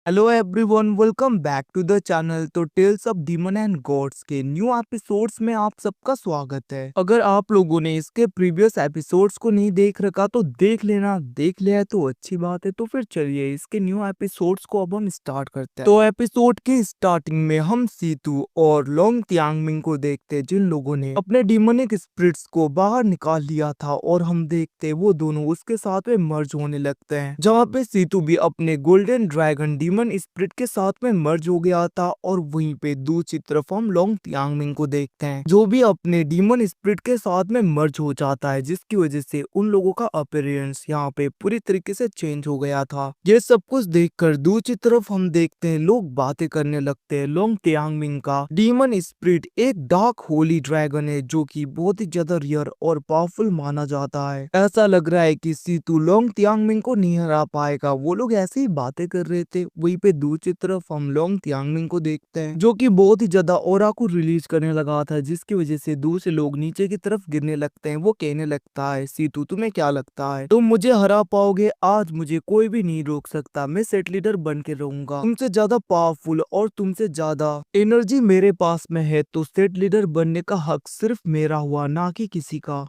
Hello everyone, welcome back to the channel. तो tales of demon and gods के new episodes में आप सबका स्वागत है। अगर आप लोगों ने इसके प्रीवियस एपिसोड्स को नहीं देख रखा तो देख लेना, देख लिया है तो अच्छी बात है। तो फिर चलिए इसके न्यू एपिसोड्स को अब हम स्टार्ट करते हैं। तो एपिसोड के स्टार्टिंग में हम सीतू और लोंग तियांगमिंग को देखते हैं, जिन लोगों ने अपने डीमनिक स्पिरिट्स को बाहर निकाल लिया था, और हम देखते वो दोनों उसके साथ में मर्ज होने लगते हैं, जहाँ पे सीतू भी अपने गोल्डन ड्रैगन डीमन स्पिरिट के साथ में मर्ज हो गया था। और वहीं पे दूसरी तरफ हम लोंग तियांगमिंग को देखते हैं, जो भी अपने डीमन स्पिरिट के साथ में मर्ज हो जाता है, जिसकी वजह से उन लोगों का अपीयरेंस यहाँ पे पूरी तरीके से चेंज हो गया था। ये सब कुछ देखकर दूसरी तरफ हम देखते हैं लोग बातें करने लगते हैं। लोंग तियांगमिंग का डीमन स्पिरिट एक डार्क होली ड्रैगन है, जो कि बहुत ही ज्यादा रियर और पावरफुल माना जाता है। ऐसा लग रहा है कि सीतू लोंग तियांगमिंग को नहीं हरा पाएगा। वो लोग ऐसे ही बातें कर रहे थे। वहीं पे दूसरी तरफ हम लोंग तियांगमिंग को देखते हैं, जो कि बहुत ही ज्यादा ऑरा को रिलीज करने लगा था, जिसकी वजह से दूसरे लोग नीचे की तरफ गिरने लगते हैं। वो कहने लगता है, सीतू तुम्हें क्या लगता है तुम मुझे हरा पाओगे? आज मुझे कोई भी नहीं रोक सकता। मैं सेट लीडर बन के रहूंगा। तुमसे ज्यादा पावरफुल और तुमसे ज्यादा एनर्जी मेरे पास में है, तो सेट लीडर बनने का हक सिर्फ मेरा हुआ, ना कि किसी का।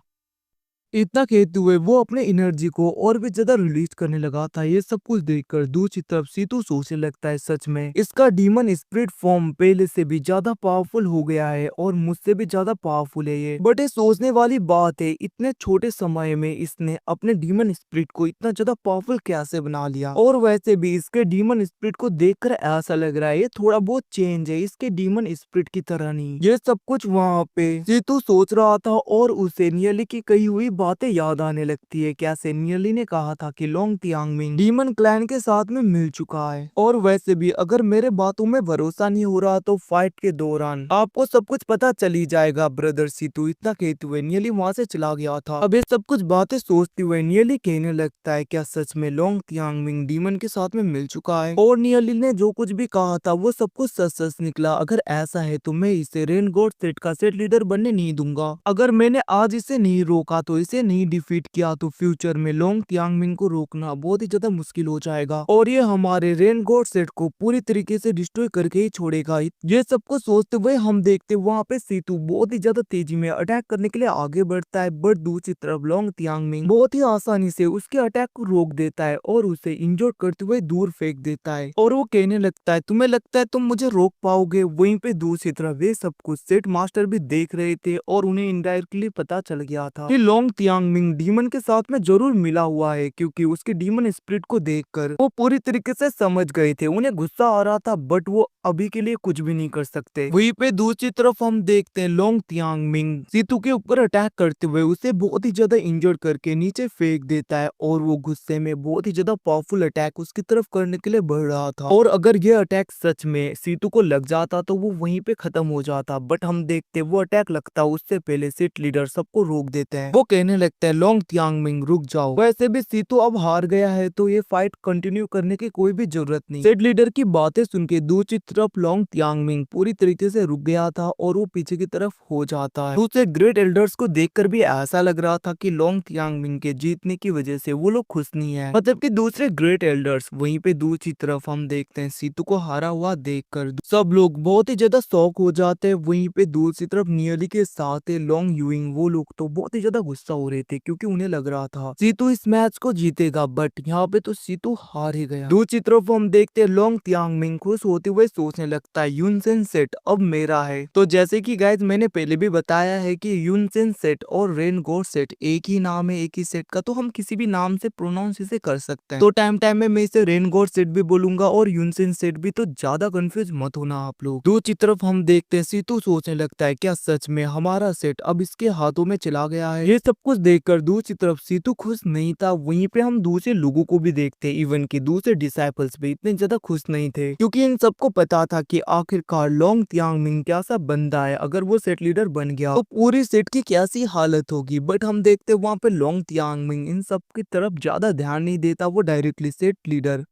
इतना कहते हुए वो अपने एनर्जी को और भी ज्यादा रिलीज करने लगा था। ये सब कुछ देखकर दूसरी तरफ सीतू सोचने लगता है, सच में इसका डीमन स्पिरिट फॉर्म पहले से भी ज्यादा पावरफुल हो गया है और मुझसे भी ज्यादा पावरफुल है ये। बट ये सोचने वाली बात है, इतने छोटे समय में इसने अपने डीमन स्पिरिट को इतना ज्यादा पावरफुल कैसे बना लिया। और वैसे भी इसके डीमन स्पिरिट को देखकर ऐसा लग रहा है ये थोड़ा बहुत चेंज है, इसके डीमन स्पिरिट की तरह नहीं। ये सब कुछ वहाँ पे सीतू सोच रहा था और उसे नियली की कही हुई बातें याद आने लगती है। कैसे नियली ने कहा था कि लोंग तियांगमिंग डीमन क्लैन के साथ में मिल चुका है। और वैसे भी अगर मेरे बातों में भरोसा नहीं हो रहा तो फाइट के दौरान आपको सब कुछ पता चल ही जाएगा ब्रदर सीतू। इतना कहते हुए नियली वहां से चला गया था। अब ये सब कुछ बातें सोचते हुए नियली कहने लगता है, क्या सच में लोंग तियांगमिंग डीमन के साथ में मिल चुका है? और नियली ने जो कुछ भी कहा था वो सब कुछ सच सच निकला। अगर ऐसा है तो मैं इसे रेन गॉड सेट का सेट लीडर बनने नहीं दूंगा। अगर मैंने आज इसे नहीं रोका तो इसे नहीं डिफीट किया तो फ्यूचर में लोंग तियांगमिंग को रोकना बहुत ही ज्यादा मुश्किल हो जाएगा, और ये हमारे रेन गॉड सेट को पूरी तरीके से डिस्ट्रॉय करके ही छोड़ेगा। ये सब कुछ सोचते हुए हम देखते वहाँ पे सीतू बहुत ही ज्यादा तेजी में अटैक करने के लिए आगे बढ़ता है। बट दूसरी तरफ लोंग तियांगमिंग बहुत ही आसानी से उसके अटैक को रोक देता है और उसे इंजोर्ड करते हुए दूर फेंक देता है। और वो कहने लगता है, तुम्हें लगता है तुम मुझे रोक पाओगे? वहीं पे दूसरी तरफ वे सब कुछ सेट मास्टर भी देख रहे थे और उन्हें इनडायरेक्टली पता चल गया था कि लोंग तियांगमिंग डीमन के साथ में जरूर मिला हुआ है, क्योंकि उसके डीमन स्पिरिट को देखकर वो पूरी तरीके से समझ गए थे। उन्हें गुस्सा आ रहा था बट वो अभी के लिए कुछ भी नहीं कर सकते। वहीं पे दूसरी तरफ हम देखते हैं लोंग तियांगमिंग सीतू के ऊपर अटैक करते हुए उसे बहुत ही ज्यादा इंजर्ड करके नीचे फेंक देता है, और वो गुस्से में बहुत ही ज्यादा पावरफुल अटैक उसकी तरफ करने के लिए बढ़ रहा था। और अगर ये अटैक सच में सीतू को लग जाता तो वो वहीं पे खत्म हो जाता। बट हम देखते वो अटैक लगता उससे पहले सेट लीडर सबको रोक देते हैं। वो कहने लगता है, लोंग तियांगमिंग रुक जाओ। वैसे भी सीतू अब हार गया है तो ये फाइट कंटिन्यू करने की कोई भी जरूरत नहीं। सेट लीडर की बातें सुन के दूसरी तरफ लोंग तियांगमिंग पूरी तरीके से रुक गया था और वो पीछे की तरफ हो जाता है। दूसरे ग्रेट एल्डर्स को देखकर भी ऐसा लग रहा था कि लोंग तियांगमिंग के जीतने की वजह से वो लोग खुश नहीं है, मतलब कि दूसरे ग्रेट एल्डर्स। वहीं पे दूसरी तरफ हम देखते हैं सीतू को हारा हुआ देखकर सब लोग बहुत ही ज्यादा शॉक हो जाते हैं। वहीं पे दूसरी तरफ नियली के साथ लोंग यूइंग, वो लोग तो बहुत ही ज्यादा गुस्सा हो रहे थे, क्योंकि उन्हें लग रहा था सीतू इस मैच को जीतेगा। बट यहाँ पे तो सीतू हार ही गया। दूसरी तरफ हम देखते हैं लोंग तियांगमिंग खुश होते हुए सोचने लगता है, युनसेन सेट अब मेरा है। तो जैसे कि गाइज मैंने पहले भी बताया है कि युनसेन सेट और रेन गॉड सेट एक ही नाम है, एक ही सेट का, तो हम किसी भी नाम से प्रोनाउंस इसे कर सकते हैं। तो टाइम टाइम में मैं इसे रेन गॉड सेट भी बोलूंगा और युनसेन सेट भी, तो ज्यादा कंफ्यूज मत होना आप लोग। दूसरी तरफ हम देखते हैं सीतू सोचने लगता है, क्या सच में हमारा सेट अब इसके हाथों में चला गया है? ये सब कुछ देखकर दूसरी तरफ सीतू खुश नहीं था। वहीं पे हम दूसरे लोगों को भी देखते, इवन की दूसरे डिसाइपल्स भी इतने ज्यादा खुश नहीं थे, क्योंकि इन सबको पता था कि आखिरकार लोंग तियांगमिंग कैसा बंदा है। अगर वो सेट लीडर बन गया तो पूरी सेट की कैसी हालत होगी। बट हम देखते वहां पे लोंग तियांगमिंग इन सब की तरफ ज्यादा ध्यान नहीं देता, वो डायरेक्टली सेट लीडर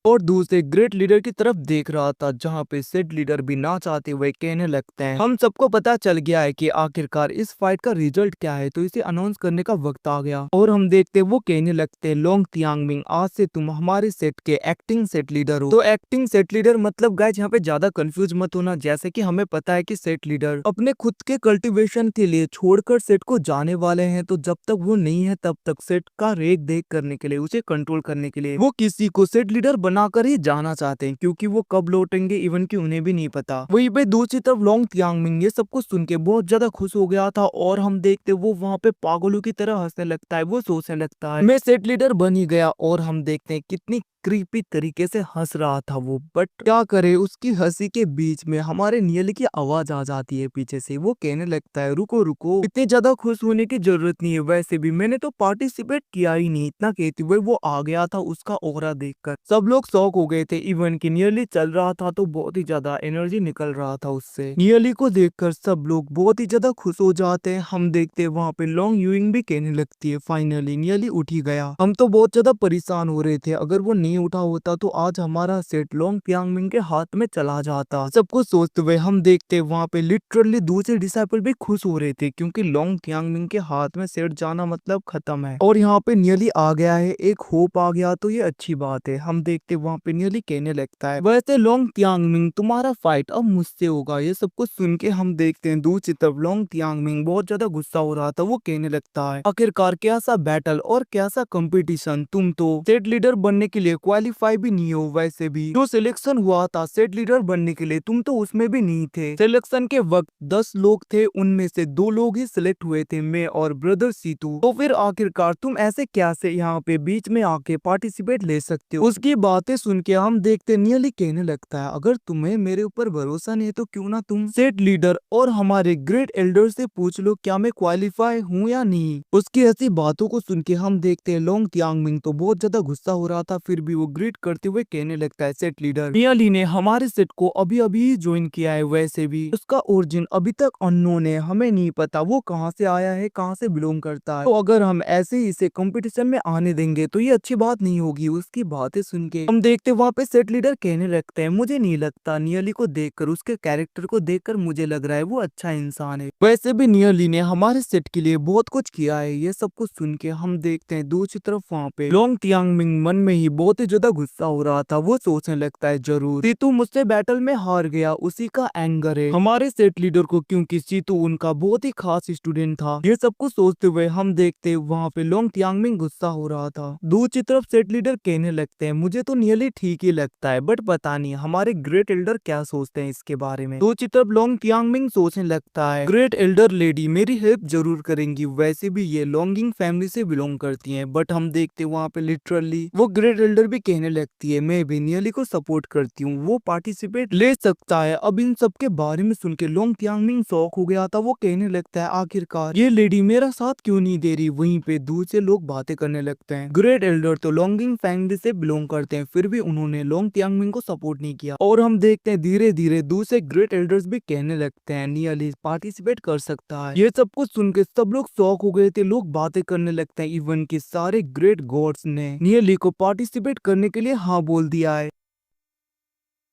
और दूसरे ग्रेट लीडर की तरफ देख रहा था, जहाँ पे सेट लीडर भी ना चाहते हुए कहने लगते हैं, हम सबको पता चल गया है कि आखिरकार इस फाइट का रिजल्ट क्या है, तो इसे अनाउंस करने का वक्त आ गया। और हम देखते वो कहने लगते हैं, लोंग तियांगमिंग, आज से तुम हमारे सेट के एक्टिंग सेट लीडर हो। तो एक्टिंग सेट लीडर मतलब गाइस यहाँ पे ज्यादा कंफ्यूज मत होना, जैसे कि हमें पता है कि सेट लीडर अपने खुद के कल्टीवेशन के लिए छोड़कर सेट को जाने वाले हैं, तो जब तक वो नहीं है तब तक सेट का रेख देख करने के लिए, उसे कंट्रोल करने के लिए वो किसी को सेट लीडर बनाकर ही जाना चाहते हैं, क्योंकि वो कब लौटेंगे इवन की उन्हें भी नहीं पता। वहीं पे दूसरी तरफ लोंग तियांगमिंग ये सब कुछ सुन के बहुत ज्यादा खुश हो गया था, और हम देखते वो वहाँ पे पागलों की तरह हंसने लगता है, वो सोचने लगता है मैं सेट लीडर बन ही गया। और हम देखते हैं कितनी क्रीपी तरीके से हंस रहा था वो, बट क्या करे, उसकी हंसी के बीच में हमारे नियली की आवाज आ जाती है पीछे से। वो कहने लगता है रुको रुको, इतने ज्यादा खुश होने की जरूरत नहीं है, वैसे भी मैंने तो पार्टिसिपेट किया ही नहीं। इतना कहते हुए वो आ गया था, उसका ऑरा देखकर सब लोग शॉक हो गए थे। इवन की नियली चल रहा था तो बहुत ही ज्यादा एनर्जी निकल रहा था उससे। नियली को देखकर सब लोग बहुत ही ज्यादा खुश हो जाते हैं। हम देखते वहाँ पे लोंग यूइंग भी कहने लगती है फाइनली नियली उठ ही गया। हम तो बहुत ज्यादा परेशान हो रहे थे, अगर वो नहीं उठा होता तो आज हमारा सेट लोंग तियांगमिंग के हाथ में चला जाता। सब कुछ सोचते हुए हम देखते वहाँ पे लिटरली दूसरे डिसाइपल भी खुश हो रहे थे, क्योंकि लोंग तियांगमिंग के हाथ में सेट जाना मतलब खत्म है। और यहाँ पे नियली आ गया है, एक होप आ गया, तो ये अच्छी बात है। हम देखते वहाँ पे नियली कहने लगता है वैसे लोंग तियांगमिंग तुम्हारा फाइट अब मुझसे होगा। ये सब कुछ सुन के हम देखते हैं दूसरी तरफ लोंग तियांगमिंग बहुत ज्यादा गुस्सा हो रहा था। वो कहने लगता है आखिरकार कैसा बैटल और कैसा कंपटीशन, तुम तो सेट लीडर बनने के लिए क्वालिफाई भी नहीं हो। वैसे भी जो सिलेक्शन हुआ था सेट लीडर बनने के लिए तुम तो उसमें भी नहीं थे। सिलेक्शन के वक्त 10 लोग थे, उनमें से 2 लोग ही सिलेक्ट हुए थे, मैं और ब्रदर सीतू। तो फिर आखिरकार तुम ऐसे कैसे यहाँ पे बीच में आके पार्टिसिपेट ले सकते हो। उसकी बातें सुन के हम देखते नियली कहने लगता है अगर तुम्हें मेरे ऊपर भरोसा नहीं है तो क्यों ना तुम सेट लीडर और हमारे ग्रेट एल्डर से पूछ लो क्या मैं क्वालिफाई हूँ या नहीं। उसकी ऐसी बातों को सुन के हम देखते हैं लोंग तियांगमिंग तो बहुत ज्यादा गुस्सा हो रहा था, फिर भी वो ग्रीट करते हुए कहने लगता है सेट लीडर नियली ने हमारे सेट को अभी अभी ही ज्वाइन किया है, वैसे भी उसका ओरिजिन अभी तक अननोन है, हमें नहीं पता वो कहाँ से आया है, कहाँ से बिलोंग करता है। तो अगर हम ऐसे ही इसे कंपटीशन में आने देंगे तो ये अच्छी बात नहीं होगी। उसकी बातें सुन के हम देखते वहाँ पे सेट लीडर कहने लगते हैं मुझे नहीं लगता, नियली को देखकर उसके कैरेक्टर को देखकर मुझे लग रहा है वो अच्छा इंसान है, वैसे भी नियली ने हमारे सेट के लिए बहुत कुछ किया है। ये सब कुछ सुन के हम देखते हैं दूसरी तरफ वहाँ पे लोंग तियांगमिंग मन में ही बहुत ही ज्यादा गुस्सा हो रहा था। वो सोचने लगता है जरूर सीतू मुझसे बैटल में हार गया, उसी का एंगर है हमारे सेट लीडर को, क्योंकि सीतू उनका बहुत ही खास स्टूडेंट था। ये सब कुछ सोचते हुए हम देखते वहाँ पे लोंग तियांगमिंग गुस्सा हो रहा था। दूसरी तरफ सेट लीडर कहने लगते हैं मुझे तो नियली ठीक ही लगता है, बट पता नहीं हमारे ग्रेट एल्डर क्या सोचते हैं इसके बारे में। दूसरी तरफ लोंग तियांगमिंग सोचने लगता है ग्रेट एल्डर लेडी मेरी हेल्प जरूर करेंगी, वैसे भी ये लोंगिंग फैमिली से बिलोंग करती हैं। बट हम देखते वहाँ पे लिटरली वो ग्रेट एल्डर भी कहने लगती है मैं भी नियली को सपोर्ट करती हूँ, वो पार्टिसिपेट ले सकता है। अब इन सब के बारे में सुन के लोंग तियांगमिंग शॉक हो गया था। वो कहने लगता है आखिरकार ये लेडी मेरा साथ क्यों नहीं दे रही। वहीं पे दूसरे लोग बातें करने लगते हैं ग्रेट एल्डर तो लोंगिंग फैमिली से बिलोंग करते हैं, फिर भी उन्होंने लोंग तियांगमिंग को सपोर्ट नहीं किया। और हम देखते हैं धीरे धीरे दूसरे ग्रेट एल्डर्स भी कहने लगते हैं नियली पार्टिसिपेट कर सकता है। ये सब कुछ सुन के सब लोग शॉक हो गए थे, लोग बातें करने लगते हैं इवन के सारे ग्रेट गॉड्स ने नियली को पार्टिसिपेट करने के लिए हाँ बोल दिया है।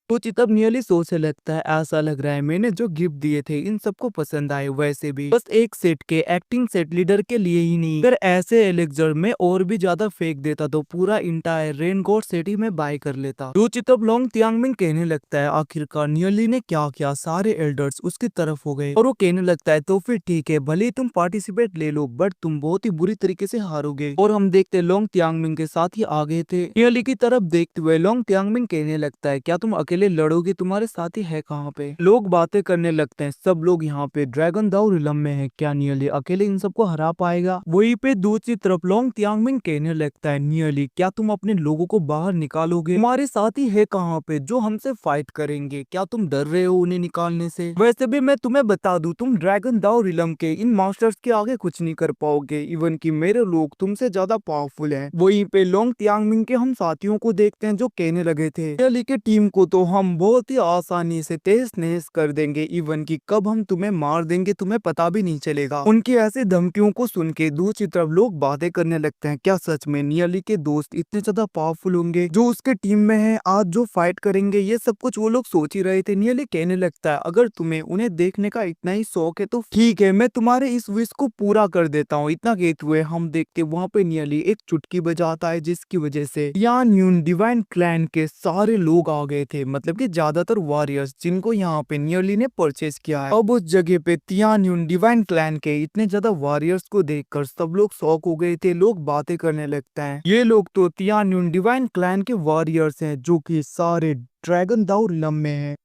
कुछ तब नियली सोचने लगता है ऐसा लग रहा है मैंने जो गिफ्ट दिए थे इन सबको पसंद आए, वैसे भी बस एक सेट के एक्टिंग सेट लीडर के लिए ही नहीं, अगर ऐसे एलेक्जर में और भी ज्यादा फेंक देता तो पूरा इंटायर रेन गॉड सेट ही में बाय कर लेता। जो तब लोंग तियांगमिंग कहने लगता है आखिरकार नियली ने क्या किया, सारे एल्डर्स उसकी तरफ हो गए। और वो कहने लगता है तो फिर ठीक है भले ही तुम पार्टिसिपेट ले लो, बट तुम बहुत ही बुरी तरीके से हारोगे। और हम देखते लोंग तियांगमिंग के साथ ही आ गए थे। नियली की तरफ देखते हुए लोंग तियांगमिंग कहने लगता है क्या तुम अकेले लड़ोगे, तुम्हारे साथी है कहाँ पे। लोग बातें करने लगते हैं सब लोग यहाँ पे ड्रैगन दाओ रिलम में है, क्या नियली अकेले इन सबको हरा पाएगा। वहीं पे दूसरी तरफ लोंग तियांगमिंग कहने लगता है नियली क्या तुम अपने लोगों को बाहर निकालोगे, तुम्हारे साथी है कहाँ पे जो हमसे फाइट करेंगे, क्या तुम डर रहे हो उन्हें निकालने से। वैसे भी मैं तुम्हें बता दूं तुम ड्रैगन दाओ रिलम के इन मास्टर्स के आगे कुछ नहीं कर पाओगे, इवन की मेरे लोग तुमसे ज्यादा पावरफुल हैं। वहीं पे लोंग तियांगमिंग के हम साथियों को देखते हैं जो कहने लगे थे नियली की टीम को तो तो हम बहुत ही आसानी से तहस नहस कर देंगे, इवन कि कब हम तुम्हें मार देंगे तुम्हें पता भी नहीं चलेगा। उनकी ऐसी धमकियों को सुन के दूसरी तरफ लोग बातें करने लगते हैं, क्या सच में नियली के दोस्त इतने ज्यादा पावरफुल होंगे जो उसके टीम में है, आज जो फाइट करेंगे। ये सब कुछ वो लोग सोच ही रहे थे। नियली कहने लगता है, अगर तुम्हें उन्हें देखने का इतना ही शौक है तो ठीक है, मैं तुम्हारे इस विश को पूरा कर देता हूँ। इतना कहते हुए हम देखते वहाँ पे नियली एक चुटकी बजाता है, जिसकी वजह से टियान्यून डिवाइन क्लैन के सारे लोग आ गए थे, मतलब कि ज्यादातर वॉरियर्स जिनको यहाँ पे नियली ने परचेज किया है। अब उस जगह पे टियान्यून डिवाइन क्लैन के इतने ज्यादा वॉरियर्स को देखकर सब लोग शॉक हो गए थे। लोग बातें करने लगते हैं, ये लोग तो टियान्यून डिवाइन क्लैन के वॉरियर्स हैं जो कि सारे ड्रैगन दाउर रिलम में है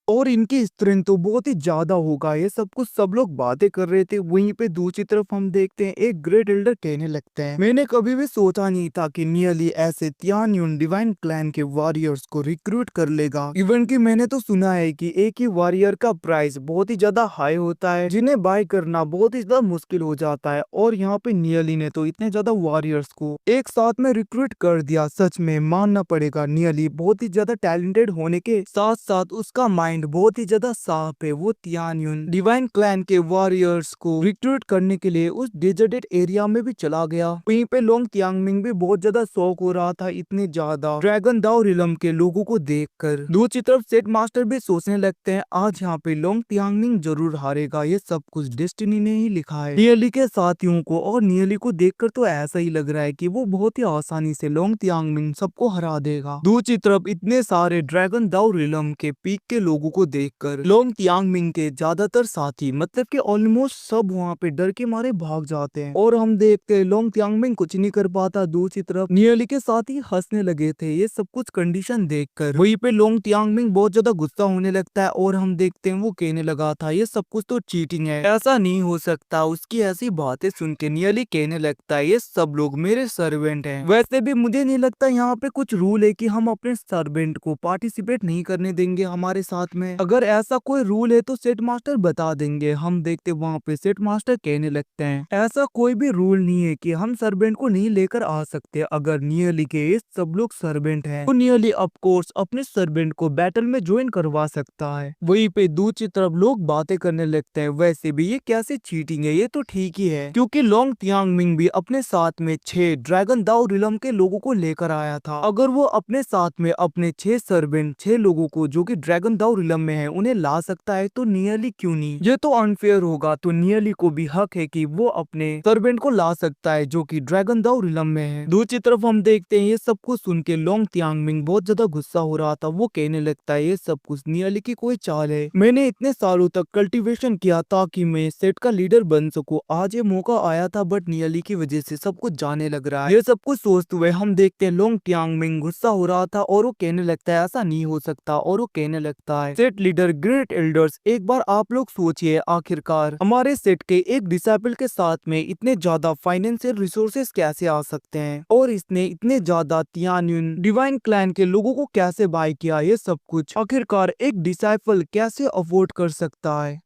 और इनकी स्ट्रेंथ तो बहुत ही ज्यादा होगा। ये सब कुछ सब लोग बातें कर रहे थे। वहीं पे दूसरी तरफ हम देखते हैं एक ग्रेट एल्डर कहने लगते हैं, मैंने कभी भी सोचा नहीं था कि नियली ऐसे टियान्यून डिवाइन क्लैन के वॉरियर्स को रिक्रूट कर लेगा। इवन कि मैंने तो सुना है कि एक ही वॉरियर का प्राइस बहुत ही ज्यादा हाई होता है, जिन्हें बाय करना बहुत ही ज्यादा मुश्किल हो जाता है। और यहाँ पे नियली ने तो इतने ज्यादा वॉरियर्स को एक साथ में रिक्रूट कर दिया। सच में मानना पड़ेगा, नियली बहुत ही ज्यादा टैलेंटेड होने के साथ साथ उसका माइंड बहुत ही ज्यादा साफ है। वो टियान्यून डिवाइन क्लैन के वॉरियर्स को रिक्रूट करने के लिए उस डेजर्टेड एरिया में भी चला गया। वहीं पे लोंग तियांगमिंग भी बहुत ज्यादा शौक हो रहा था इतने ज्यादा ड्रैगन दाओ रिलम के लोगों को देखकर। दूसरी तरफ सेट मास्टर भी सोचने लगते हैं, आज यहाँ पे लोंग तियांगमिंग जरूर हारेगा, ये सब कुछ डेस्टिनी ने ही लिखा है। नियली के साथियों को और नियली को देखकर तो ऐसा ही लग रहा है कि वो बहुत ही आसानी से लोंग तियांगमिंग सबको हरा देगा। दूसरी तरफ इतने सारे ड्रैगन दाओ रिलम के पीक के लोगों को देखकर लोंग तियांगमिंग के ज्यादातर साथी मतलब कि ऑलमोस्ट सब वहाँ पे डर के मारे भाग जाते हैं और हम देखते हैं लोंग तियांगमिंग कुछ नहीं कर पाता। दूसरी तरफ नियली के साथी हंसने लगे थे ये सब कुछ कंडीशन देखकर। वहीं पे लोंग तियांगमिंग बहुत ज्यादा गुस्सा होने लगता है और हम देखते हैं वो कहने लगा था ये सब कुछ तो चीटिंग है, ऐसा नहीं हो सकता। उसकी ऐसी बातें सुन के नियली कहने लगता है ये सब लोग मेरे सर्वेंट हैं। वैसे भी मुझे नहीं लगता यहाँ पे कुछ रूल है कि हम अपने सर्वेंट को पार्टिसिपेट नहीं करने देंगे हमारे साथ में। अगर ऐसा कोई रूल है तो सेट मास्टर बता देंगे। हम देखते वहाँ पे सेट मास्टर कहने लगते हैं ऐसा कोई भी रूल नहीं है कि हम सर्वेंट को नहीं लेकर आ सकते। अगर नियली के सब लोग सर्वेंट हैं तो नियली ऑफ कोर्स अपने सर्वेंट को बैटल में ज्वाइन करवा सकता है। वहीं पे दूसरी तरफ लोग बातें करने लगते हैं, वैसे भी ये कैसे चीटिंग है, ये तो ठीक ही है क्योंकि लोंग तियांगमिंग भी अपने साथ में 6 ड्रैगन दाओ रिलम के लोगों को लेकर आया था। अगर वो अपने साथ में अपने 6 सर्वेंट 6 लोगों को जो कि ड्रैगन दाओ रिलम में है उन्हें ला सकता है तो नियली क्यों नहीं? ये तो अनफेयर होगा। तो नियली को भी हक है कि वो अपने सर्वेंट को ला सकता है जो कि ड्रैगन दाओ रिलम में है। दूसरी तरफ हम देखते हैं ये सब कुछ सुन के लोंग तियांगमिंग बहुत ज्यादा गुस्सा हो रहा था। वो कहने लगता है ये सब कुछ नियली की कोई चाल है, मैंने इतने सालों तक कल्टीवेशन किया ताकि मैं सेट का लीडर बन सकूं। आज ये मौका आया था बट नियली की वजह से सब कुछ जाने लग रहा है। ये सब कुछ सोचते हुए हम देखते हैं लोंग तियांगमिंग गुस्सा हो रहा था और वो कहने लगता है ऐसा नहीं हो सकता। और वो कहने लगता है सेट लीडर ग्रेट एल्डर्स एक बार आप लोग सोचिए, आखिरकार हमारे सेट के एक डिसाइपल के साथ में इतने ज्यादा फाइनेंशियल रिसोर्सेस कैसे आ सकते हैं और इसने इतने ज्यादा तियान्यून डिवाइन क्लैन के लोगों को कैसे बाय किया। ये सब कुछ आखिरकार एक डिसाइपल कैसे अफोर्ड कर सकता है।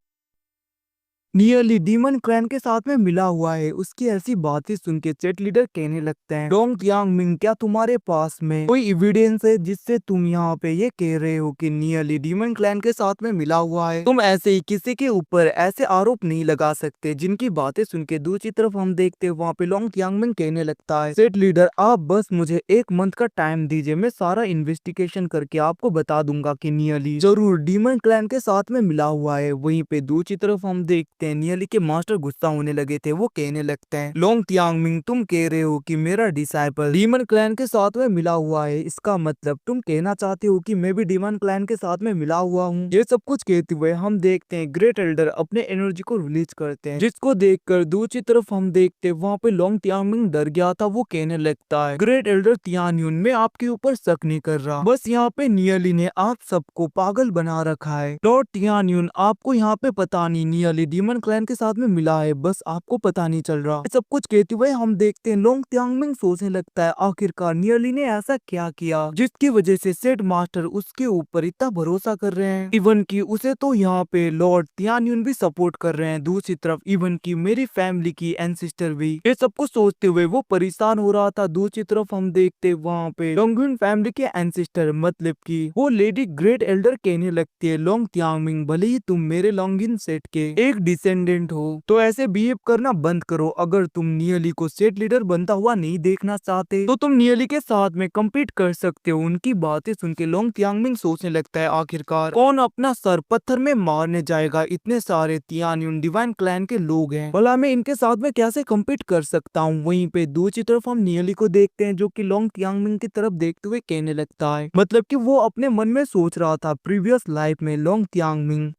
नियली डीमन क्लैन के साथ में मिला हुआ है। उसकी ऐसी बातें सुन के सेट लीडर कहने लगते हैं लोंग तियांगमिंग क्या तुम्हारे पास में कोई एविडेंस है जिससे तुम यहाँ पे ये कह रहे हो कि नियली डीमन क्लैन के साथ में मिला हुआ है? तुम ऐसे ही किसी के ऊपर ऐसे आरोप नहीं लगा सकते। जिनकी बातें सुन के दूसरी तरफ हम देखते हैं वहाँ पे लोंग तियांगमिंग कहने लगता है सेट लीडर आप बस मुझे 1 मंथ का टाइम दीजिए, मैं सारा इन्वेस्टिगेशन करके आपको बता दूंगा कि नियली जरूर डीमन क्लैन के साथ में मिला हुआ है। वहीं पे दूसरी तरफ हम देखते नियली के मास्टर गुस्सा होने लगे थे। वो कहने लगते हैं लोंग तियांगमिंग तुम कह रहे हो कि मेरा डिसाइपल डीमन क्लैन के साथ में मिला हुआ है, इसका मतलब तुम कहना चाहते हो कि मैं भी डीमन क्लैन के साथ में मिला हुआ हूँ? ये सब कुछ कहते हुए हम देखते हैं ग्रेट एल्डर अपने एनर्जी को रिलीज करते हैं, जिसको देखकर दूसरी तरफ हम देखते हैं वहाँ पे लोंग तियांगमिंग डर गया था। वो कहने लगता है ग्रेट एल्डर तियान्यून मैं आपके ऊपर शक नहीं कर रहा, बस यहाँ पे नियली ने आप सबको पागल बना रखा है। लॉर्ड तियान्यून आपको यहाँ पे पता नहीं नियली डीमन डीमन क्लैन के साथ में मिला है, बस आपको पता नहीं चल रहा। सब कुछ कहते हुए हम देखते हैं लोंग त्यामिंग सोचने लगता है आखिरकार नियरली ने ऐसा क्या किया जिसकी वजह से सेट मास्टर उसके ऊपर इतना भरोसा कर रहे हैं। इवन की उसे तो यहाँ पे लॉर्ड त्यान्युन भी सपोर्ट कर रहे हैं, दूसरी तरफ इवन की मेरी फैमिली की एंसिस्टर भी। ये सब कुछ सोचते हुए वो परेशान हो रहा था। दूसरी तरफ हम देखते वहाँ पे लोंगुन फैमिली के एंसिस्टर मतलब की वो लेडी ग्रेट एल्डर कहने लगती है लोंग त्यामिंग भले ही तुम मेरे लोंगिन सेट के एक डिसेंडेंट हो तो ऐसे बिहेव करना बंद करो। अगर तुम नियली को सेट लीडर बनता हुआ नहीं देखना चाहते तो तुम नियली के साथ में कम्पीट कर सकते हो। उनकी बातें सुन के लोंग त्यामिंग सोचने लगता है आखिरकार कौन अपना सर पत्थर में मारने जाएगा, इतने सारे त्यान्युन डिवाइन क्लैन के लोग हैं, भला मैं इनके साथ में कैसे कम्पीट कर सकता हूँ। वहीं पे दूसरी तरफ हम नियली को देखते हैं जो कि लोंग त्यामिंग की तरफ देखते हुए कहने लगता है मतलब कि वो अपने मन में सोच रहा था प्रीवियस लाइफ में लोंग त्यामिंग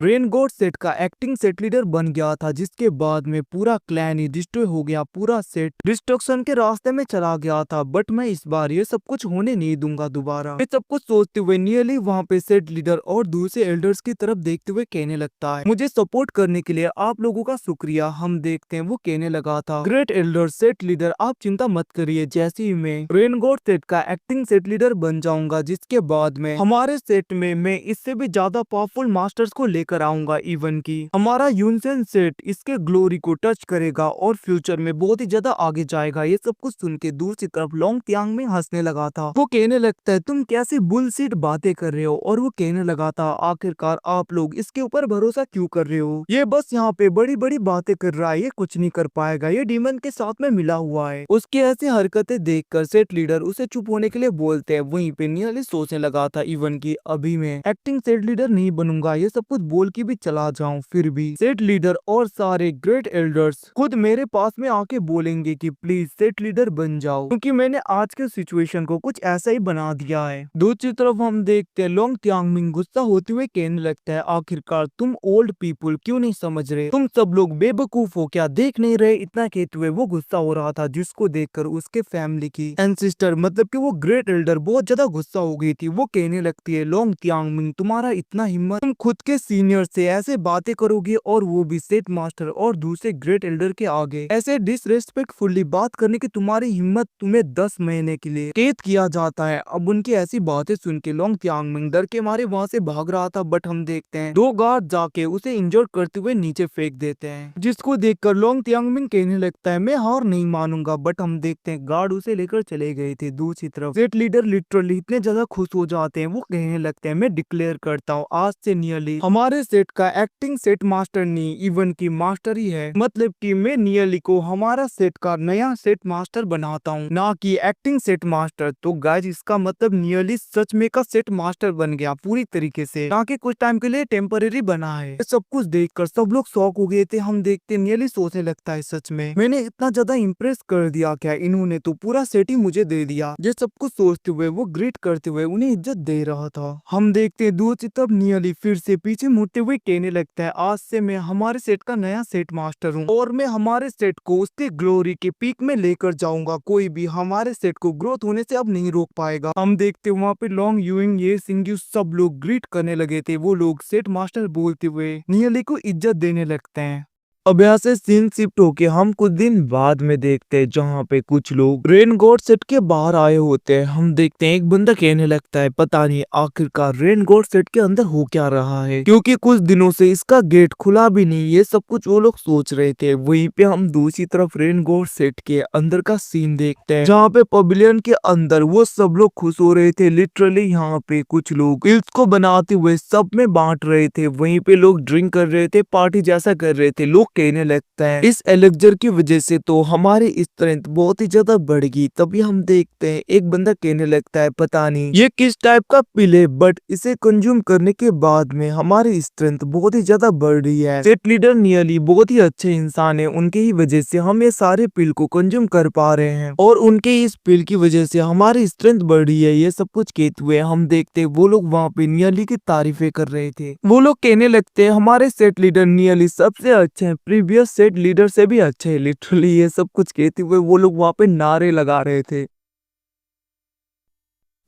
रेन गॉड सेट का एक्टिंग सेट लीडर बन गया था, जिसके बाद में पूरा क्लैन ही डिस्ट्रॉय हो गया, पूरा सेट डिस्ट्रक्शन के रास्ते में चला गया था। बट मैं इस बार ये सब कुछ होने नहीं दूंगा दोबारा। ये सब कुछ सोचते हुए नियरली वहाँ पे सेट लीडर और दूसरे एल्डर्स की तरफ देखते हुए कहने लगता है मुझे सपोर्ट करने के लिए आप लोगों का शुक्रिया। हम देखते हैं वो कहने लगा था ग्रेट एल्डर सेट लीडर आप चिंता मत करिए, जैसे ही मैं रेन गॉड सेट का एक्टिंग सेट लीडर बन जाऊंगा जिसके बाद में हमारे सेट में मैं इससे भी ज्यादा पावरफुल मास्टर्स को लेकर आऊंगा। इवन की हमारा यूनसेन सेट इसके ग्लोरी को टच करेगा और फ्यूचर में बहुत ही ज्यादा आगे जाएगा। ये सब कुछ सुन के दूसरी तरफ लोंग त्यामिंग हंसने लगा था। वो कहने लगता है तुम कैसी बुलशिट बातें कर रहे हो, और वो कहने लगा था आखिरकार आप लोग इसके ऊपर भरोसा क्यों कर रहे हो, ये बस यहाँ पे बड़ी बड़ी बातें कर रहा है, ये कुछ नहीं कर पाएगा, ये डीमन के साथ में मिला हुआ है। उसकी ऐसी हरकतें देखकर सेट लीडर उसे चुप होने के लिए बोलते हैं। वहीं पे नियरली सोचने लगा था इवन की अभी मैं एक्टिंग सेट लीडर नहीं बनूंगा, ये सब कुछ बोल के भी चला जाऊं फिर भी सेट लीडर और सारे ग्रेट एल्डर्स खुद मेरे पास में आके बोलेंगे कि प्लीज सेट लीडर बन जाओ, क्योंकि मैंने आज के सिचुएशन को कुछ ऐसा ही बना दिया है। दूसरी तरफ हम देखते हैं लोंग त्यामिंग गुस्सा होते हुए कहने लगता है आखिरकार तुम ओल्ड पीपुल क्यों नहीं समझ रहे, तुम सब लोग बेवकूफ हो क्या, देख नहीं रहे। इतना कहते हुए वो गुस्सा हो रहा था, जिसको देखकर उसके फैमिली की एंसिस्टर मतलब कि वो ग्रेट एल्डर बहुत ज्यादा गुस्सा हो गई थी। वो कहने लगती है लोंग त्यामिंग तुम्हारा इतना हिम्मत, तुम खुद के सीनियर से ऐसे बातें करोगे और वो भी सेट मास्टर और दूसरे ग्रेट एल्डर के आगे ऐसे डिसरेस्पेक्टफुली बात करने की तुम्हारी हिम्मत, तुम्हें 10 महीने के लिए कैद किया जाता है। अब उनकी ऐसी बातें सुन के लोंग त्यामिंग डर के मारे वहाँ से भाग रहा था। बट हम देखते हैं 2 गार्ड जाके उसे इंजर्ड करते हुए नीचे फेंक देते हैं, जिसको देखकर लोंग त्यामिंग कहने लगता है मैं हार नहीं मानूंगा। बट हम देखते हैं गार्ड उसे लेकर चले गए थे। दूसरी तरफ सेट लीडर लिटरली इतने ज्यादा खुश हो जाते हैं, वो कहने लगते हैं मैं डिक्लेयर करता हूँ आज से नियरली हमारे सेट का एक्टिंग सेट मास्टर नहीं इवन की मास्टर ही है, मतलब कि मैं नियरली को हमारा सेट का नया सेट मास्टर बनाता हूँ, ना कि एक्टिंग सेट मास्टर। तो गाइस इसका मतलब नियरली सच में का सेट मास्टर बन गया पूरी तरीके से, ना कि कुछ टाइम के लिए टेम्पररी बना है। सब कुछ देखकर सब लोग शॉक हो गए थे। हम देखते नियरली सोचने लगता है सच में मैंने इतना ज्यादा इम्प्रेस कर दिया क्या, इन्होंने तो पूरा सेट ही मुझे दे दिया। ये सब कुछ सोचते हुए वो ग्रीट करते हुए उन्हें इज्जत दे रहा था। हम देखते दूसरी तरफ नियरली फिर से पीछे मुड़ते हुए कहने लगता है आज से मैं हमारे सेट का नया सेट मास्टर हूँ और मैं हमारे सेट को उसके ग्लोरी के पीक में लेकर जाऊंगा, कोई भी हमारे सेट को ग्रोथ होने से अब नहीं रोक पाएगा। हम देखते वहाँ पे लोंग यूइंग ये सिंग्यू सब लोग ग्रीट करने लगे थे। वो लोग सेट मास्टर बोलते हुए नियली को इज्जत देने लगते हैं। अब यहाँ से सीन शिफ्ट होके हम कुछ दिन बाद में देखते हैं जहाँ पे कुछ लोग रेन गॉड सेट के बाहर आए होते हैं। हम देखते हैं एक बंदा कहने लगता है पता नहीं आखिरकार रेन गॉड सेट के अंदर हो क्या रहा है, क्योंकि कुछ दिनों से इसका गेट खुला भी नहीं। ये सब कुछ वो लोग सोच रहे थे। वहीं पे हम दूसरी तरफ रेन गॉड सेट के अंदर का सीन देखते हैं जहाँ पे पवेलियन के अंदर वो सब लोग खुश हो रहे थे। लिटरली यहाँ पे कुछ लोग इल्स को बनाते हुए सब में बांट रहे थे। वहीं पे लोग ड्रिंक कर रहे थे, पार्टी जैसा कर रहे थे। लोग कहने लगता है इस एलेक्जर की वजह से तो हमारी स्ट्रेंथ बहुत ही ज्यादा बढ़ गई। तभी हम देखते हैं एक बंदा कहने लगता है पता नहीं ये किस टाइप का पिल है, बट इसे कंज्यूम करने के बाद में हमारी स्ट्रेंथ बहुत ही ज्यादा बढ़ रही है। सेट लीडर नियरली बहुत ही अच्छे इंसान है, उनके ही वजह से हम ये सारे पिल को कंज्यूम कर पा रहे हैं और उनके इस पिल की वजह से हमारी स्ट्रेंथ बढ़ रही है। ये सब कुछ कहते हुए हम देखते वो लोग वहाँ पे नियरली की तारीफें कर रहे थे। वो लोग कहने लगते हैं हमारे सेट लीडर नियरली सबसे अच्छे हैं, प्रीवियस सेट लीडर से भी अच्छे हैं। लिटरली ये सब कुछ कहते हुए वो लोग वहाँ पे नारे लगा रहे थे।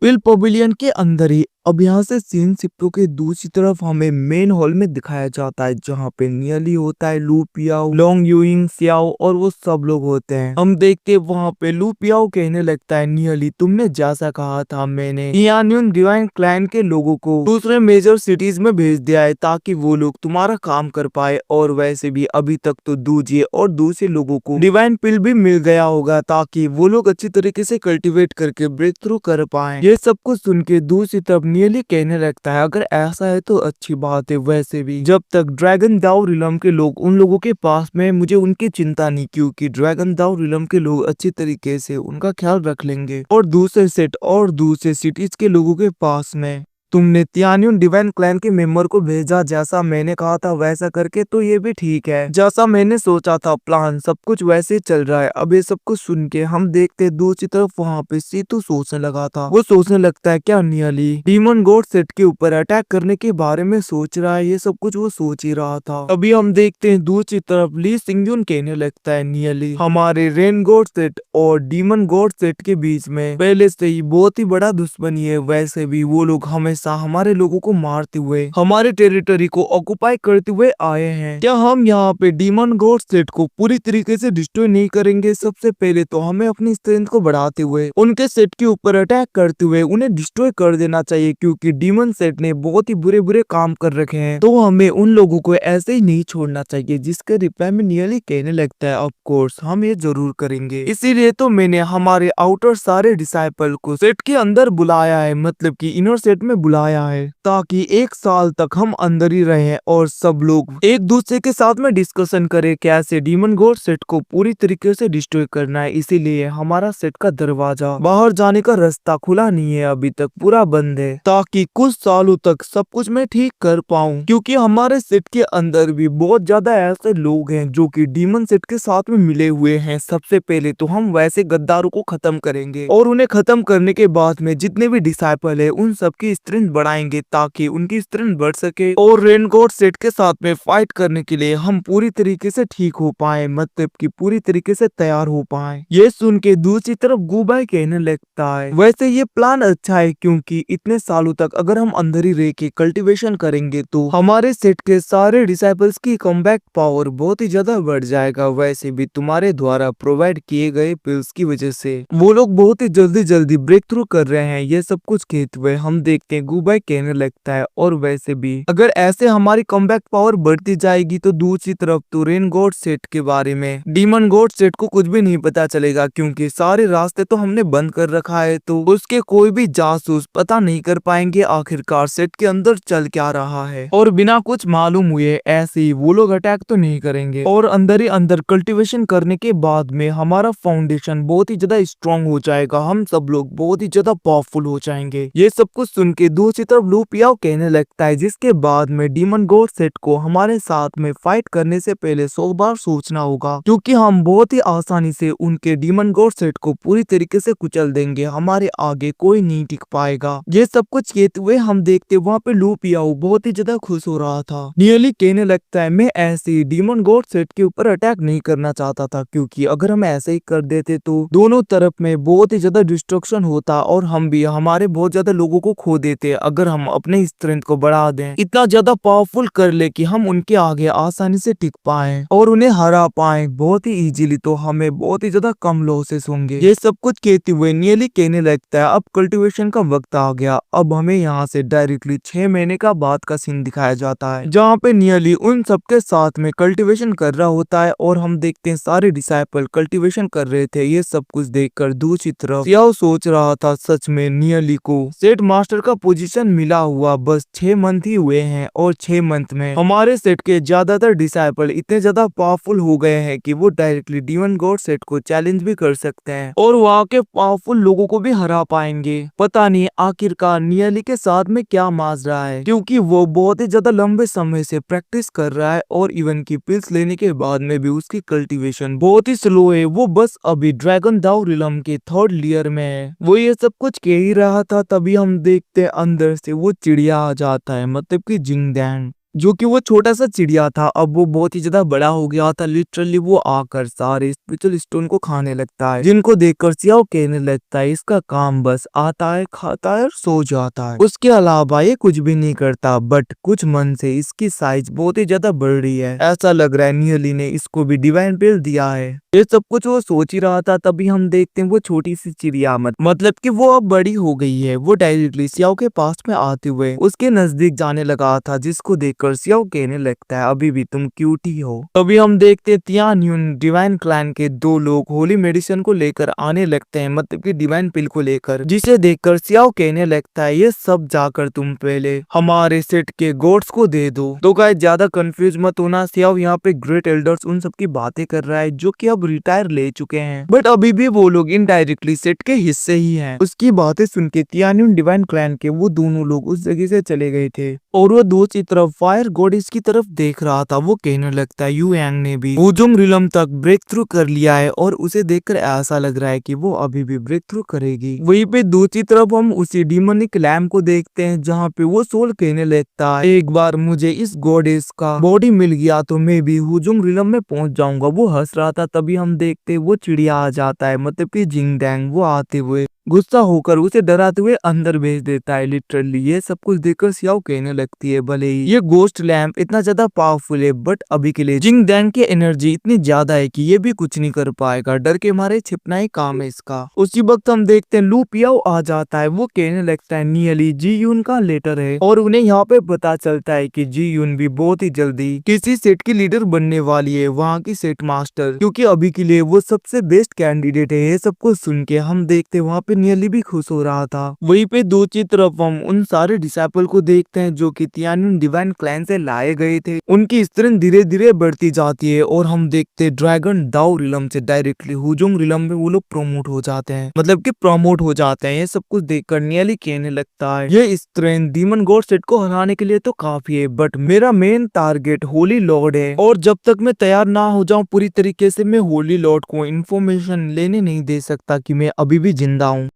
पिल पवेलियन के अंदर ही अब यहाँ से सीन शिफ्टों के दूसरी तरफ हमें मेन हॉल में दिखाया जाता है, जहाँ पे नियली होता है, लू पियाओ, लोंग यूइंग, सियाओ और वो सब लोग होते हैं। हम देखते हैं वहाँ पे लू पियाओ कहने लगता है, नियली तुमने जैसा कहा था, मैंने तियान्युन डिवाइन क्लैन के लोगों को दूसरे मेजर सिटीज में भेज दिया है ताकि वो लोग तुम्हारा काम कर पाए। और वैसे भी अभी तक तो दूजिए और दूसरे लोगों को डिवाइन पिल भी मिल गया होगा ताकि वो लोग अच्छी तरीके से कल्टीवेट करके ब्रेक थ्रू कर पाए। ये सब कुछ सुन के दूसरी तरफ नियली कहने लगता है, अगर ऐसा है तो अच्छी बात है। वैसे भी जब तक ड्रैगन दाओ रिलम के लोग उन लोगों के पास में, मुझे उनकी चिंता नहीं, क्योंकि ड्रैगन दाओ रिलम के लोग अच्छी तरीके से उनका ख्याल रख लेंगे। और दूसरे सेट और दूसरे सिटीज के लोगों के पास में तुमने तियान्युन डिवाइन क्लैन के मेंबर को भेजा जैसा मैंने कहा था वैसा करके, तो ये भी ठीक है। जैसा मैंने सोचा था प्लान सब कुछ वैसे ही चल रहा है। अब ये सब कुछ सुन के हम देखते दूसरी तरफ वहाँ पे सीतू सोचने लगा था। वो सोचने लगता है, क्या नियली डीमन गॉड सेट के ऊपर अटैक करने के बारे में सोच रहा है? ये सब कुछ वो सोच ही रहा था। अभी हम देखते हैं दूसरी तरफ ली सिंगयुन कहने लगता है, नियली हमारे रेन गॉड सेट और डीमन गॉड सेट के बीच में पहले से ही बहुत ही बड़ा दुश्मनी है। वैसे भी वो लोग हमेशा हमारे लोगों को मारते हुए, हमारे टेरिटरी को ऑक्युपाई करते हुए आए हैं। क्या हम यहाँ पे डीमन गॉड सेट को पूरी तरीके से डिस्ट्रॉय नहीं करेंगे? सबसे पहले तो हमें अपनी स्ट्रेंथ को बढ़ाते हुए उनके सेट के ऊपर अटैक करते हुए उन्हें डिस्ट्रॉय कर देना चाहिए, क्योंकि डीमन सेट ने बहुत ही बुरे बुरे काम कर रखे हैं। तो हमें उन लोगों को ऐसे ही नहीं छोड़ना चाहिए। जिसके रिप्लाई में नियली कहने लगता है, ऑफ कोर्स हम ये जरूर करेंगे। इसीलिए तो मैंने हमारे आउटर सारे डिसाइपल को सेट के अंदर बुलाया है, मतलब कि इनर सेट में बुलाया है, ताकि 1 साल तक हम अंदर ही रहें और सब लोग एक दूसरे के साथ में डिस्कशन करें कैसे डीमन गॉड सेट को पूरी तरीके से डिस्ट्रॉय करना है। इसीलिए हमारा सेट का दरवाजा, बाहर जाने का रास्ता खुला नहीं है, अभी तक पूरा बंद है, ताकि कुछ सालों तक सब कुछ मैं ठीक कर पाऊं। क्योंकि हमारे सेट के अंदर भी बहुत ज्यादा ऐसे लोग हैं जो कि डीमन सेट के साथ में मिले हुए हैं। सबसे पहले तो हम वैसे गद्दारों को खत्म करेंगे और उन्हें खत्म करने के बाद में जितने भी डिसाइपल है उन सबकी स्ट्रेंथ बढ़ाएंगे ताकि उनकी स्ट्रेंथ बढ़ सके और रेन गॉड सेट के साथ में फाइट करने के लिए हम पूरी तरीके से ठीक हो पाए, मतलब कि पूरी तरीके से तैयार हो पाए। ये सुन के दूसरी तरफ गुबाई कहने लगता है, वैसे ये प्लान अच्छा है, क्योंकि इतने सालों तक अगर हम अंदर ही रह के कल्टिवेशन करेंगे तो हमारे सेट के सारे डिसाइपल्स की कमबैक पावर बहुत ही ज्यादा बढ़ जाएगा। वैसे भी तुम्हारे द्वारा प्रोवाइड किए गए पिल्स की वजह से वो लोग बहुत ही जल्दी ब्रेक थ्रू कर रहे हैं। ये सब कुछ कहते हुए हम देखते हैं गुबाई कहने लगता है, और वैसे भी अगर ऐसे हमारी कमबैक पावर बढ़ती जाएगी तो दूसरी तरफ तो रेन गॉड सेट के बारे में डीमन गॉड सेट को कुछ भी नहीं पता चलेगा, क्योंकि सारे रास्ते तो हमने बंद कर रखा है, तो उसके कोई भी जासूस पता नहीं कर पाएंगे आखिरकार सेट के अंदर चल क्या रहा है। और बिना कुछ मालूम हुए ऐसे ही वो लोग अटैक तो नहीं करेंगे, और अंदर ही अंदर कल्टिवेशन करने के बाद में हमारा फाउंडेशन बहुत ही ज्यादा स्ट्रॉन्ग हो जाएगा, हम सब लोग बहुत ही ज्यादा पावरफुल हो जाएंगे। ये सब कुछ सुन के दूसरी तरफ लू पियाओ कहने लगता है, जिसके बाद में डीमन गॉड सेट को हमारे साथ में फाइट करने से पहले 100 बार सोचना होगा, क्योंकि हम बहुत ही आसानी से उनके डीमन गॉड सेट को पूरी तरीके से कुचल देंगे, हमारे आगे कोई नहीं टिक पाएगा। ये सब कुछ कहते हुए हम देखते वहाँ पे लू पियाओ बहुत ही ज्यादा खुश हो रहा था। नियली कहने लगता है, मैं ऐसे डीमन गॉड सेट के ऊपर अटैक नहीं करना चाहता था, क्योंकि अगर हम ऐसे ही कर देते तो दोनों तरफ में बहुत ही ज्यादा डिस्ट्रक्शन होता और हम भी हमारे बहुत ज्यादा लोगों को खो देते। अगर हम अपने स्ट्रेंथ को बढ़ा दें, इतना ज्यादा पावरफुल कर ले कि हम उनके आगे आसानी से टिक पाए और उन्हें हरा पाए बहुत ही इजीली, तो हमें बहुत ही ज्यादा कम लॉसेस होंगे। ये सब कुछ कहते हुए नियली कहने लगता है, अब कल्टीवेशन का वक्त आ गया। अब हमें यहाँ से डायरेक्टली 6 महीने का बाद का सीन दिखाया जाता है, जहाँ पे नियली उन सबके साथ में कल्टीवेशन कर रहा होता है, और हम देखते हैं सारे डिसाइपल कल्टीवेशन कर रहे थे। ये सब कुछ देखकर दूसरी तरफ सियाओ सोच रहा था, सच में नियली को सेट मास्टर का पोजीशन मिला हुआ बस 6 मंथ ही हुए हैं, और 6 मंथ में हमारे सेट के ज्यादातर डिसाइपल इतने ज्यादा पावरफुल हो गए हैं कि वो डायरेक्टली डीमन गॉड सेट को चैलेंज भी कर सकते हैं और वहाँ के पावरफुल लोगों को भी हरा पाएंगे। पता नहीं आखिरकार नियली के साथ में क्या माज रहा है, क्योंकि वो बहुत ही ज्यादा लंबे समय से प्रैक्टिस कर रहा है, और इवन की पिल्स लेने के बाद में भी उसकी कल्टीवेशन बहुत ही स्लो है। वो बस अभी ड्रैगन दाओ रिलम के 3rd लेयर में है। वो ये सब कुछ कह ही रहा था, तभी हम देखते अंदर से वो चिड़िया आ जाता है, मतलब कि जिंगडैन। जो कि वो छोटा सा चिड़िया था अब वो बहुत ही ज्यादा बड़ा हो गया था। लिटरली वो आकर सारे स्पिरिचुअल स्टोन को खाने लगता है, जिनको देखकर सियाओ कहने लगता है इसका काम बस आता है, खाता है और सो जाता है। उसके अलावा ये कुछ भी नहीं करता, बट कुछ मन से इसकी साइज बहुत ही ज्यादा बढ़ रही है। ऐसा लग रहा है नियली ने इसको भी डिवाइन पेल दिया है। ये सब कुछ वो सोच ही रहा था, तभी हम देखते हैं वो छोटी सी चिड़िया मतलब कि वो अब बड़ी हो गई है। वो डायरेक्टली सियाओ के पास में आते हुए उसके नजदीक जाने लगा था, जिसको देखकर सियाओ कहने लगता है अभी भी तुम क्यूट ही हो। तभी हम देखते हैं तियान यून डिवाइन क्लैन के 2 लोग होली मेडिसिन को लेकर आने लगते हैं, मतलब कि डिवाइन पिल को लेकर, जिसे देखकर सियाओ कहने लगता है ये सब जाकर तुम पहले हमारे सेट के गॉड्स को दे दो। तो गाइस ज्यादा कंफ्यूज मत होना, सियाओ यहाँ पे ग्रेट एल्डर्स उन सब की बातें कर रहा है जो कि अब रिटायर ले चुके हैं, बट अभी भी वो लोग इनडायरेक्टली सेट के हिस्से ही हैं। उसकी बातें सुन के तियान्यून डिवाइन क्लैन के वो दोनों लोग उस जगह से चले गए थे और वो दूसरी तरफ फायर गॉडेस की तरफ देख रहा था। वो कहने लगता है यू यांग ने भी हुजुम रिलम तक ब्रेक थ्रू कर लिया है और उसे देखकर ऐसा लग रहा है कि वो अभी भी ब्रेक थ्रू करेगी। वहीं पे दूसरी तरफ हम उसी डिमोनिक लैम्प को देखते हैं, जहाँ पे वो सोल कहने लगता है एक बार मुझे इस गॉडेस का बॉडी मिल गया तो मैं भी हुजुम रिलम में पहुंच जाऊंगा। वो हंस रहा था, तभी हम देखते वो चिड़िया आ जाता है, मतलब कि जिंग डैंग। वो आते हुए गुस्सा होकर उसे डराते हुए अंदर भेज देता है। लिटरली ये सब कुछ देखकर सियाओ कहने लगती है भले ही ये गोस्ट लैम्प इतना ज्यादा पावरफुल है, बट अभी के लिए जिंग डैंग की एनर्जी इतनी ज्यादा है कि ये भी कुछ नहीं कर पाएगा, डर के मारे छिपना ही काम है इसका। उसी वक्त हम देखते हैं लू पियाओ आ जाता है। वो कहने लगता है नियली जी यून का लेटर है और उन्हें यहाँ पे पता चलता है कि जी यून भी बहुत ही जल्दी किसी सेट की लीडर बनने वाली है, वहाँ की सेट मास्टर, क्योंकि अभी के लिए वो सबसे बेस्ट कैंडिडेट है। ये सब कुछ सुन के हम देखते वहाँ पे नियली भी खुश हो रहा था। वहीं पे दूसरी तरफ हम उन सारे डिसाइपल को देखते हैं जो कि तियान्यून डिवाइन क्लैन से लाए गए थे। उनकी स्ट्रेंथ धीरे धीरे बढ़ती जाती है और हम देखते ड्रैगन दाओ रिलम से डायरेक्टली हुजुंग रिलम में वो लोग प्रमोट हो जाते हैं, मतलब कि प्रमोट हो जाते हैं। ये सब कुछ देखकर नियली कहने लगता है ये स्ट्रेंथ डीमन गॉड सेट को हराने के लिए तो काफी है, बट मेरा मेन टारगेट होली लॉर्ड है और जब तक मैं तैयार ना हो जाऊं पूरी तरीके से मैं होली लॉर्ड को इन्फॉर्मेशन लेने नहीं दे सकता कि मैं अभी भी जिंदा हूँ।